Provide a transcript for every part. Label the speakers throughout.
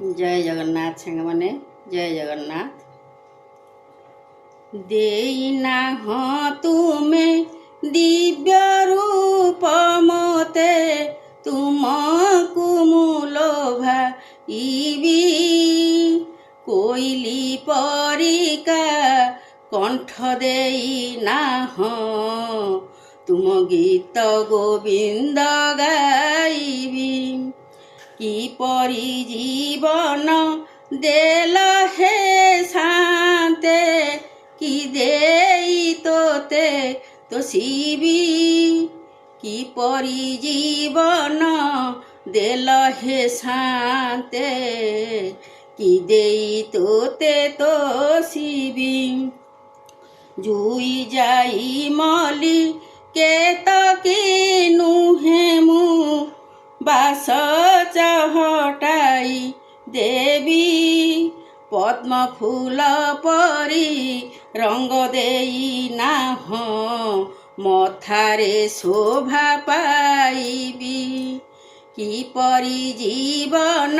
Speaker 1: जय जगन्नाथ साଙ୍ଗमाने जय जगन्नाथ। देईना हाँ तुमे दिव्य रूप मोते तुमकु मुलोभा इबी कोइली परिका कंठ देईना हाँ तुम गीत गोविंद गाइबी किपरि जीवन देल हे शांते कि देई तोते तोषिबी किपरि जीवन देल हे शांते कि देई तोते तोषिबी जुई जाई मली केतकी नुहे मु बास चहटाई देवी पद्म फूल परी रंग देई नाह मथारे शोभा पाइबी किपरि जीवन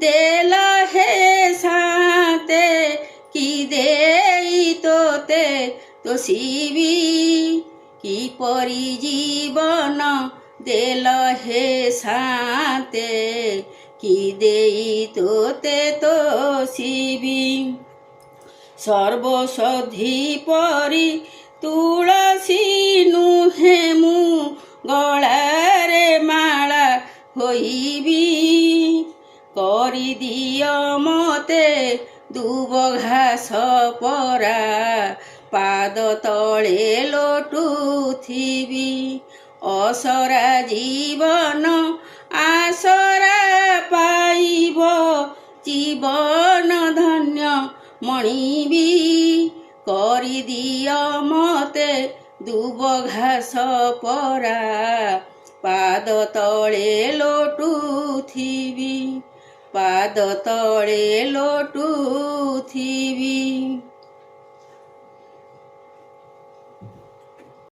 Speaker 1: देल हे शांते कि देई तोते तोषिबी किपरि जीवन देल हे शांते कि देई तोते तोषिबी सर्वसधि परी तुलसी नुहे मु गलारे माला होइबी करि दियो मते दुब घास परा पाद तले लोटुथिबी असरा जीवन आसरा पाइब जीवन धन्य मणिबी करि दियो मते दुब घास परा पाद तले लोटुथिबी पाद तले लोटुथिबी।